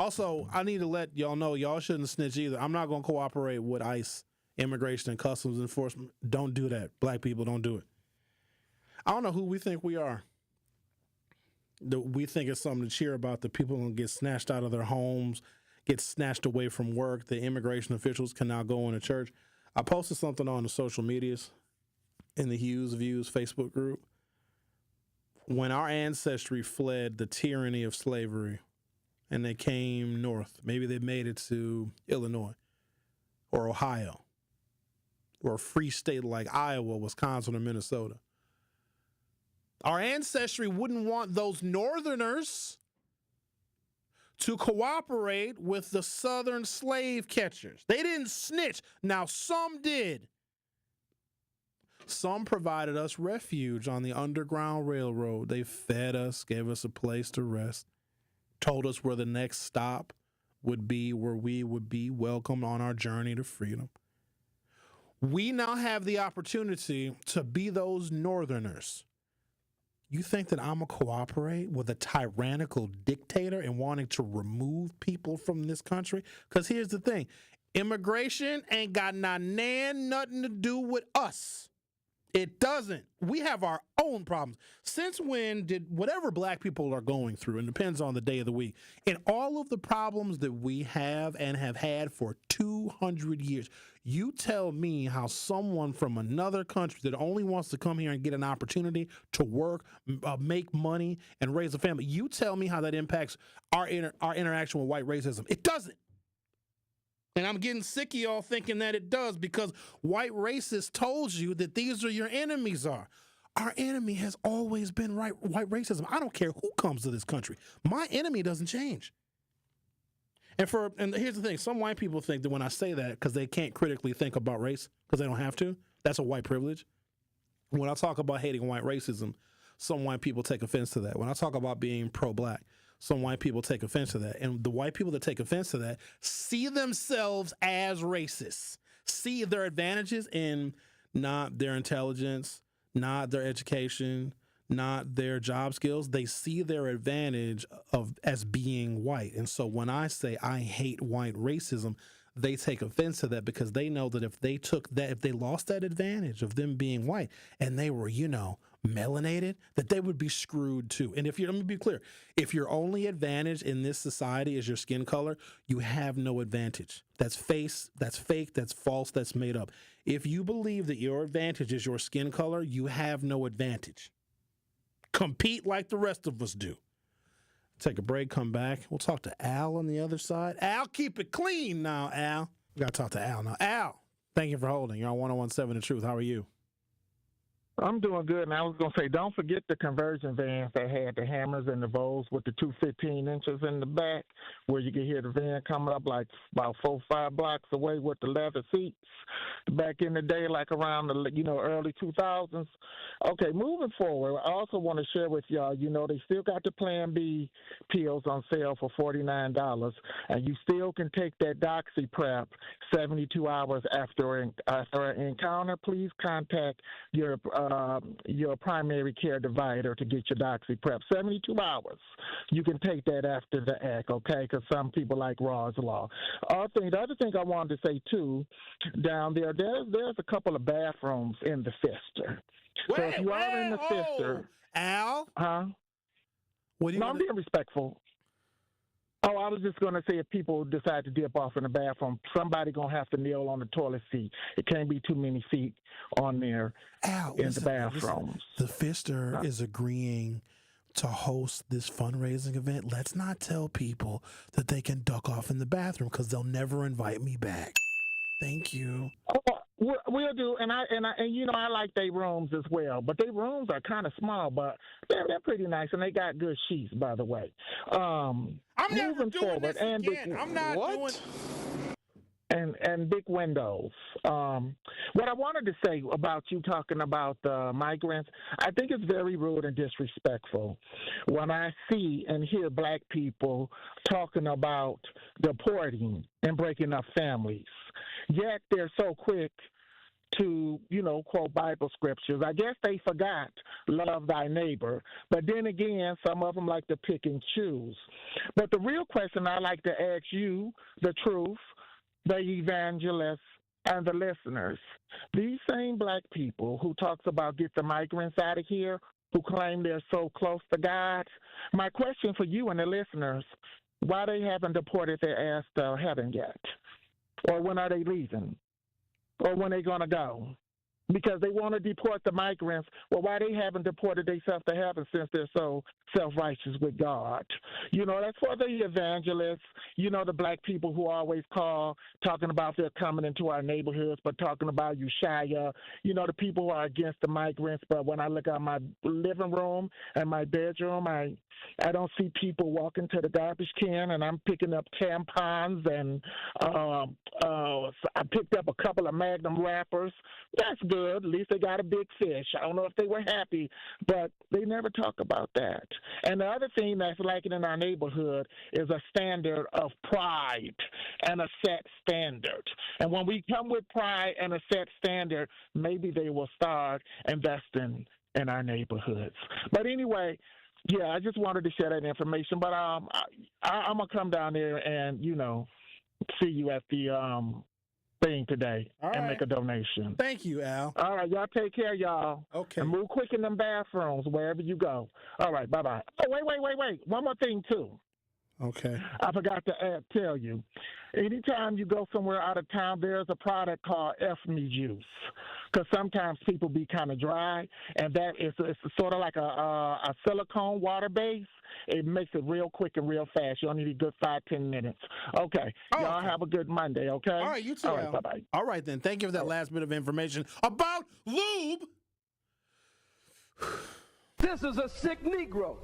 Also, I need to let y'all know y'all shouldn't snitch either. I'm not going to cooperate with ICE, Immigration and Customs Enforcement. Don't do that. Black people, don't do it. I don't know who we think we are. We think it's something to cheer about. The people going to get snatched out of their homes, get snatched away from work. The immigration officials can now go into church. I posted something on the social medias in the Hughes Views Facebook group. When our ancestry fled the tyranny of slavery and they came north, maybe they made it to Illinois or Ohio or a free state like Iowa, Wisconsin, or Minnesota. Our ancestry wouldn't want those northerners to cooperate with the southern slave catchers. They didn't snitch. Now, some did. Some provided us refuge on the Underground Railroad. They fed us, gave us a place to rest, told us where the next stop would be, where we would be welcomed on our journey to freedom. We now have the opportunity to be those northerners. You think that I'm going to cooperate with a tyrannical dictator and wanting to remove people from this country? Because here's the thing. Immigration ain't got nothing to do with us. It doesn't. We have our own problems. Since when did whatever black people are going through, and it depends on the day of the week, and all of the problems that we have and have had for 200 years, you tell me how someone from another country that only wants to come here and get an opportunity to work, make money, and raise a family, you tell me how that impacts our interaction with white racism. It doesn't. And I'm getting sick of y'all thinking that it does because white racists told you that these are your enemies are. Our enemy has always been white racism. I don't care who comes to this country. My enemy doesn't change. And here's the thing. Some white people think that when I say that, because they can't critically think about race, because they don't have to, that's a white privilege. When I talk about hating white racism, some white people take offense to that. When I talk about being pro-black, some white people take offense to that. And the white people that take offense to that see themselves as racists, see their advantages in not their intelligence, not their education, not their job skills. They see their advantage as being white. And so when I say I hate white racism, they take offense to that because they know that if they lost that advantage of them being white and they were, melanated, that they would be screwed too. And let me be clear, if your only advantage in this society is your skin color, you have no advantage. That's fake, that's false, that's made up. If you believe that your advantage is your skin color, you have no advantage. Compete like the rest of us do. Take a break, come back. We'll talk to Al on the other side. Al, keep it clean now, Al. We got to talk to Al now. Al, thank you for holding. You're on 101.7 The Truth. How are you? I'm doing good, and I was going to say, don't forget the conversion vans that had the hammers and the Volts with the 215 inches in the back, where you could hear the van coming up like about 4-5 blocks away with the leather seats. Back in the day, like around the early 2000s. Okay, moving forward, I also want to share with y'all, they still got the Plan B pills on sale for $49, and you still can take that Doxy Prep 72 hours after an encounter. Please contact your primary care provider to get your Doxy Prep. 72 hours. You can take that after the act, okay? Because some people like Raw's Law. The other thing I wanted to say, too, down there's a couple of bathrooms in the Pfister. So if you are in the Pfister... Al? Huh? I'm being respectful. Oh, I was just going to say if people decide to dip off in the bathroom, somebody going to have to kneel on the toilet seat. It can't be too many feet on there in the bathrooms. The Pfister is agreeing to host this fundraising event. Let's not tell people that they can duck off in the bathroom because they'll never invite me back. Thank you. Oh, we'll do, and I like their rooms as well, but their rooms are kind of small, but they're pretty nice, and they got good sheets, by the way. I'm never doing this again. I'm not doing. And big windows. What I wanted to say about you talking about migrants, I think it's very rude and disrespectful when I see and hear black people talking about deporting and breaking up families. Yet they're so quick to, quote Bible scriptures. I guess they forgot love thy neighbor. But then again, some of them like to pick and choose. But the real question I like to ask you, the truth, the evangelists, and the listeners, these same black people who talks about get the migrants out of here, who claim they're so close to God, my question for you and the listeners, why they haven't deported their ass to heaven yet? Or when are they leaving? Or when they going to go? Because they want to deport the migrants. Well, why they haven't deported themselves to heaven since they're so self-righteous with God? That's for the evangelists, the black people who always call, talking about they're coming into our neighborhoods, but talking about Ushaya, the people who are against the migrants. But when I look at my living room and my bedroom, I don't see people walking to the garbage can, and I'm picking up tampons, and I picked up a couple of Magnum wrappers. That's good. At least they got a big fish. I don't know if they were happy, but they never talk about that. And the other thing that's lacking in our neighborhood is a standard of pride and a set standard. And when we come with pride and a set standard, maybe they will start investing in our neighborhoods. But anyway, yeah, I just wanted to share that information. But I'm going to come down there and, see you at the thing today and make a donation. Thank you, Al. All right, y'all take care, y'all. Okay. And move quick in them bathrooms wherever you go. All right, bye-bye. Oh, wait. One more thing, too. Okay. I forgot to tell you. Anytime you go somewhere out of town, there's a product called F-Me juice. Because sometimes people be kind of dry, and that is it's sort of like a silicone water base. It makes it real quick and real fast. You only need a good 5-10 minutes. Okay. Y'all have a good Monday, okay? All right, you too, All right, Al. bye-bye. All right, then. Thank you for that last bit of information about lube. This is a sick Negro.